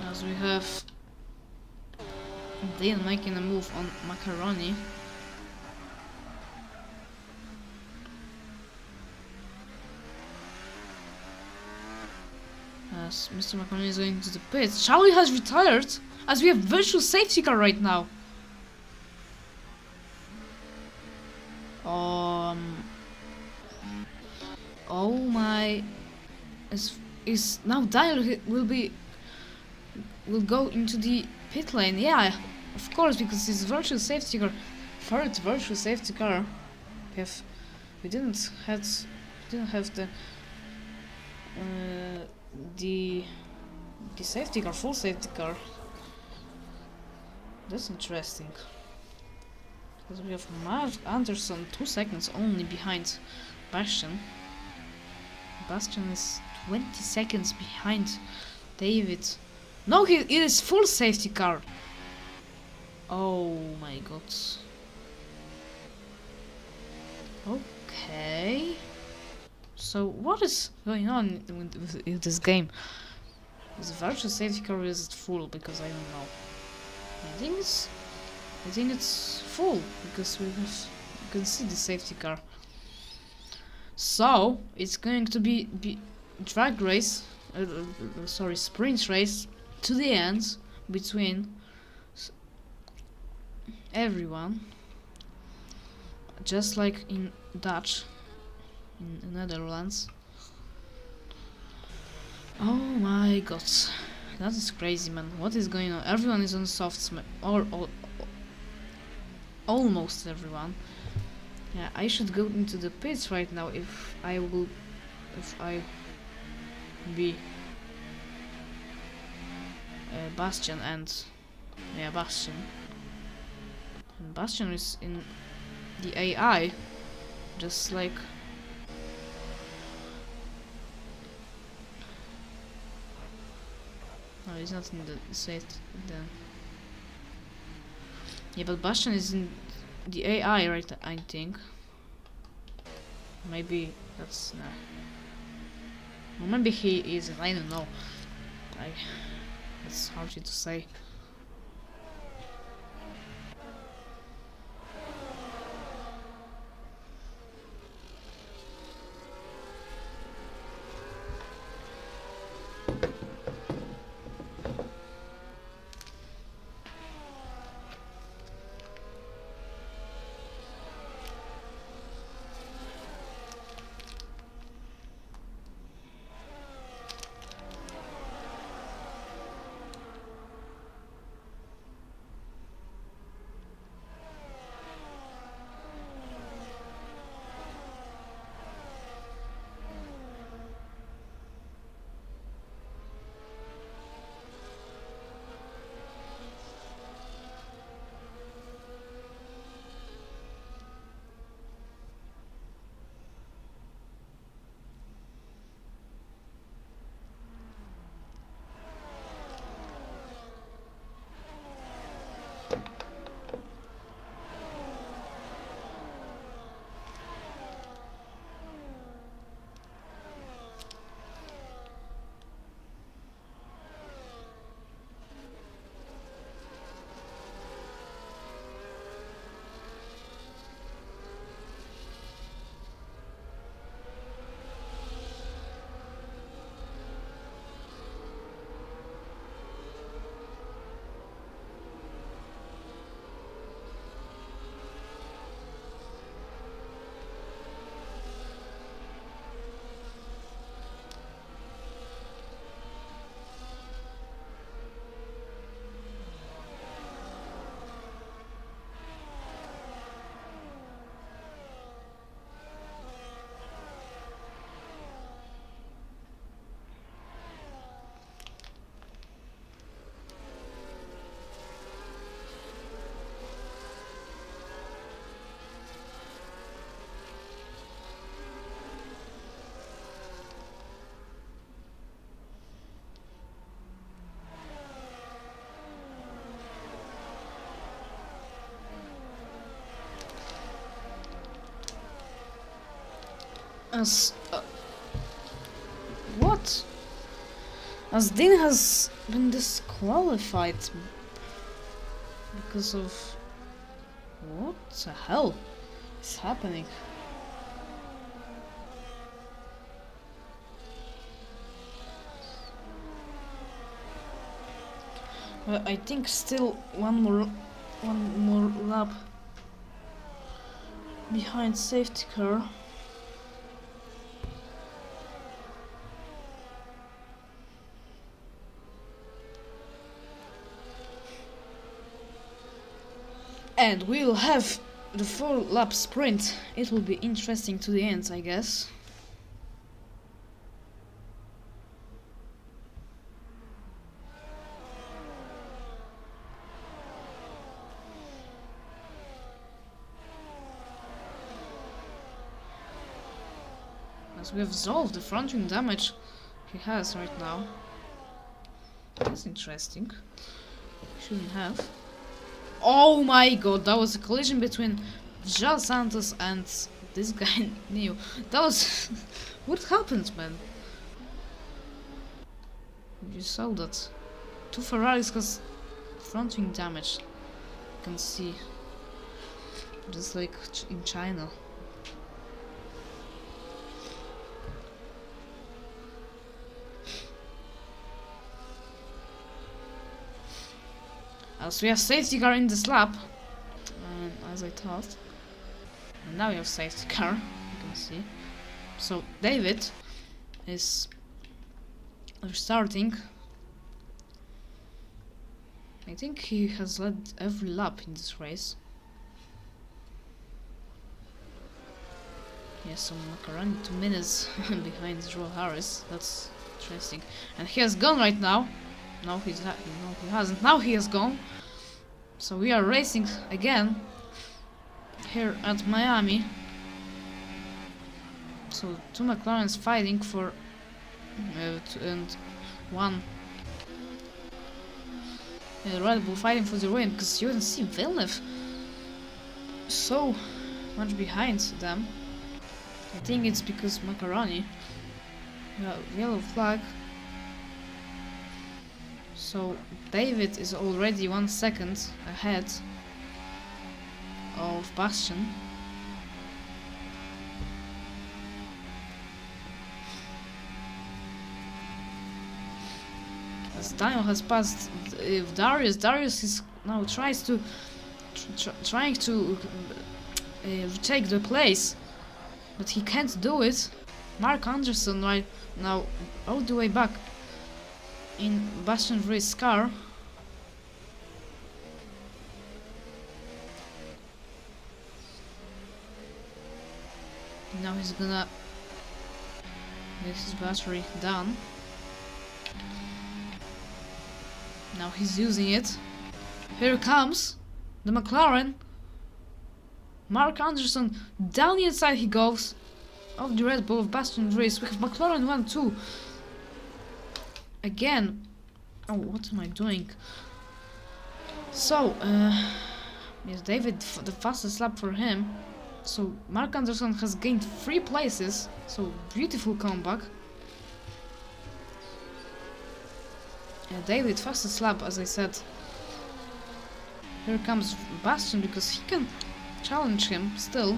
As we have Dean making a move on Macaroni. As Mr. Macaroni is going to the pits. Charlie has retired as we have virtual safety car right now. Oh my, is now Daniel will go into the pit lane. Yeah, of course, because it's virtual safety car. Third virtual safety car. We didn't have the safety car, full safety car. That's interesting. Because we have Mark Anderson 2 seconds only behind Bastian. Bastian is 20 seconds behind David. No, it is full safety car. Oh my god. Okay. So what is going on with this game? Is the virtual safety car or is it full? Because I don't know. I think it's full because you can see the safety car. So it's going to be drag race, sprint race to the end between everyone, just like in Dutch, in the Netherlands. Oh my god, that is crazy, man. What is going on? Everyone is on softs, or almost everyone. Yeah, I should go into the pits right now if I be Bastian and Bastian. And Bastian is in the AI, just like no, he's not in the set then. Yeah, but Bastian is in the AI, right? I think. Maybe that's well, maybe he is. I don't know. It's hard to say. As what? As Dean has been disqualified because of what the hell is happening? Well, I think still one more lap behind safety car. And we'll have the 4-lap sprint. It will be interesting to the end, I guess. As we have solved the front wing damage he has right now. That's interesting. Shouldn't have. Oh my god, that was a collision between João Santos and this guy Neo. That was... what happened, man? You saw that. 2 Ferraris has front wing damage. You can see. Just like in China. As we have safety car in this lap, as I thought. And now we have safety car, you can see. So David is restarting. I think he has led every lap in this race. Yes, so Macaroni 2 minutes behind Joe Harris. That's interesting. And he has gone right now. No, he hasn't. Now he has gone. So we are racing again here at Miami. So 2 McLarens fighting for and 1 Red Bull fighting for the win, because you can see Villeneuve so much behind them. I think it's because Macaroni. Yellow flag. So David is already 1 second ahead of Bastian. As Daniel has passed Darius. Darius is now trying to take the place, but he can't do it. Mark Anderson right now all the way back in Bastian Ruiz's car. Now he's gonna get his battery done. Now he's using it. Here comes the McLaren. Mark Anderson down the inside he goes of the Red Bull of Bastian Ruiz. We have McLaren 1-2. Again. Oh, what am I doing? So, yes, David, the fastest lap for him. So, Mark Anderson has gained 3 places. So, beautiful comeback. David, fastest lap, as I said. Here comes Bastian, because he can challenge him still.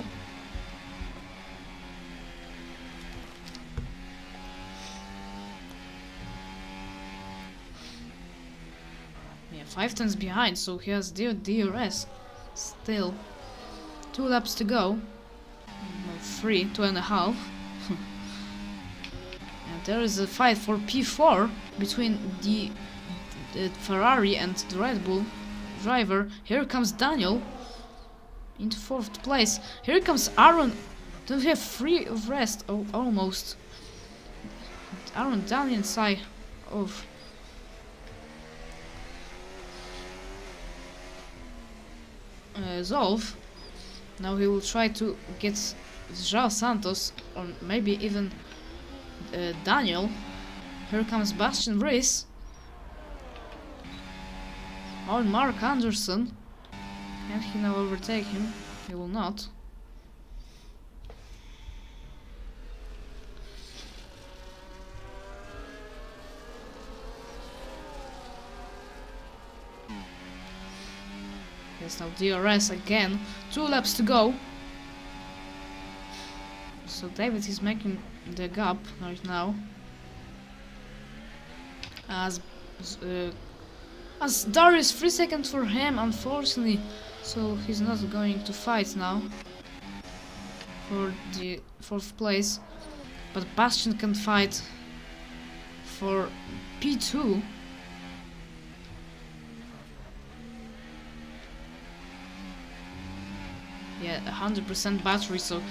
Yeah, 5 tenths behind, so he has DRS still. 2 laps to go. No, 3, 2.5. And there is a fight for P4 between the Ferrari and the Red Bull driver. Here comes Daniel into 4th place. Here comes Aaron. Don't we have 3 of rest? Oh, almost. Aaron down inside of Zolf. Now he will try to get João Santos, or maybe even Daniel. Here comes Bastian Ruiz. Or Mark Anderson. Can he now overtake him? He will not. Yes, now DRS again. 2 laps to go. So David is making the gap right now. As Darius 3 seconds for him, unfortunately. So he's not going to fight now for the 4th place. But Bastion can fight for P2. Yeah, 100% battery, so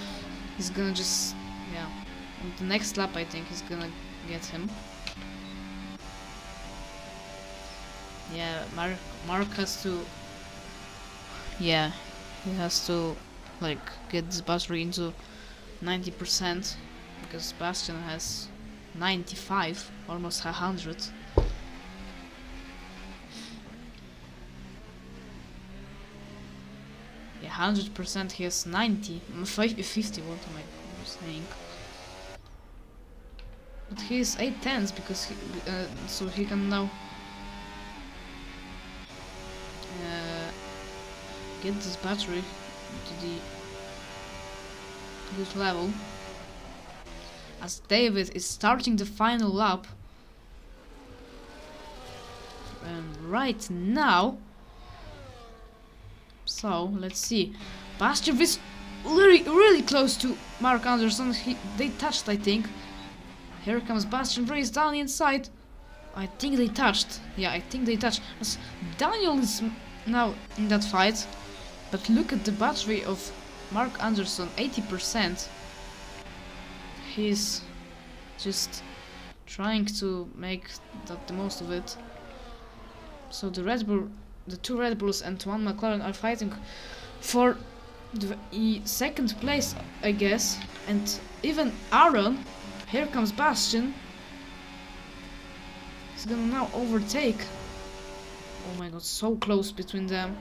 he's gonna just, yeah, on the next lap I think he's gonna get him. Yeah, Mark has to, yeah, he has to like get this battery into 90% because Bastion has 95, almost 100. Yeah, 100%, he has 90, 50, what am I saying? But he is 8/10 because he, so he can now get this battery to the good level. As David is starting the final lap. And right now, so let's see, Bastion is really close to Mark Anderson. They touched, I think. Here comes Bastion, race down inside. I think they touched. Yeah, I think they touched. As Daniel is now in that fight. But look at the battery of Mark Anderson, 80%. He's just trying to make the most of it. So the 2 Red Bulls and 1 McLaren are fighting for the 2nd place, I guess. And even Aaron, here comes Bastion. He's gonna now overtake. Oh my god, so close between them.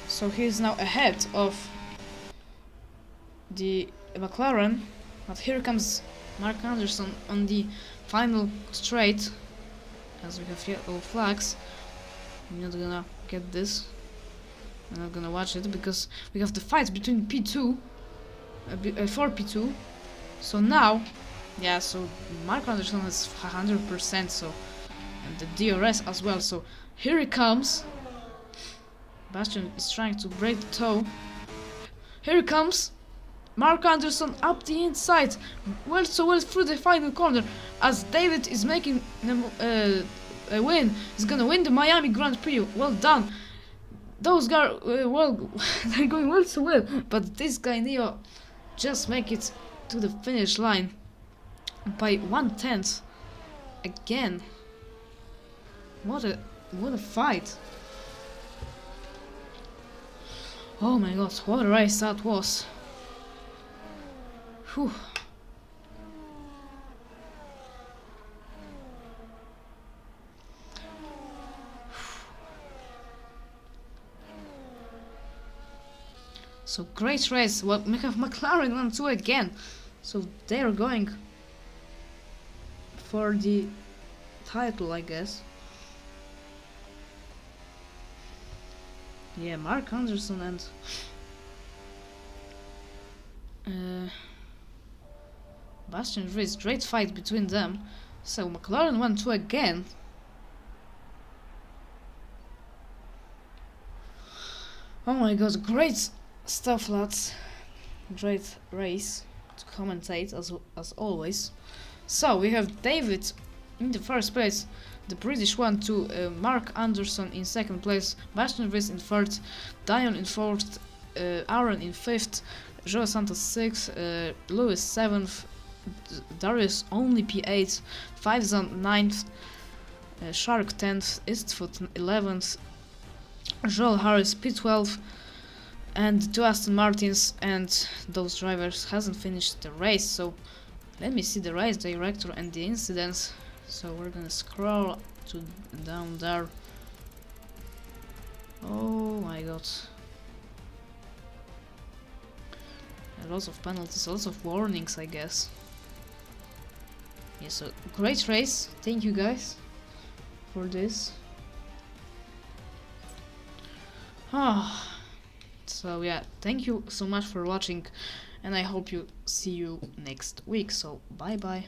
So he's now ahead of the McLaren. But here comes Mark Anderson on the final straight. As we have yellow flags. I'm not gonna get this. I'm not gonna watch it because we have the fight between P2 for P2. So now, yeah, so Mark Anderson has 100%, so, and the DRS as well. So here he comes. Bastion is trying to break the toe. Here he comes. Mark Anderson up the inside. Well through the final corner. As David is making a win. He's gonna win the Miami Grand Prix. Well done. Those guys, well, they're going well. But this guy Neo just make it to the finish line by 1/10. Again. What a fight. Oh my god, what a race that was. Whew. So great race. Well, we have McLaren 1-2 again. So they're going for the title, I guess. Yeah, Mark Anderson and Bastion Rees, great fight between them. So McLaren 1-2 again. Oh my god, great stuff, lads. Great race to commentate as always. So we have David in the 1st place, the British one, to Mark Anderson in 2nd place, Bastion Rees in 3rd, Dion in 4th, Aaron in 5th, Joe Santos 6th, Lewis 7th, Darius only P8, 5zone 9th, Shark 10th, Eastfoot 11th, Joel Harris P12, and 2 Aston Martins, and those drivers hasn't finished the race. So let me see the race director and the incidents. So we're gonna scroll to down there. Oh my god. Lots of penalties, lots of warnings, I guess. Yeah, so great race. Thank you guys for this. So yeah, thank you so much for watching, and I hope you see you next week. So bye bye.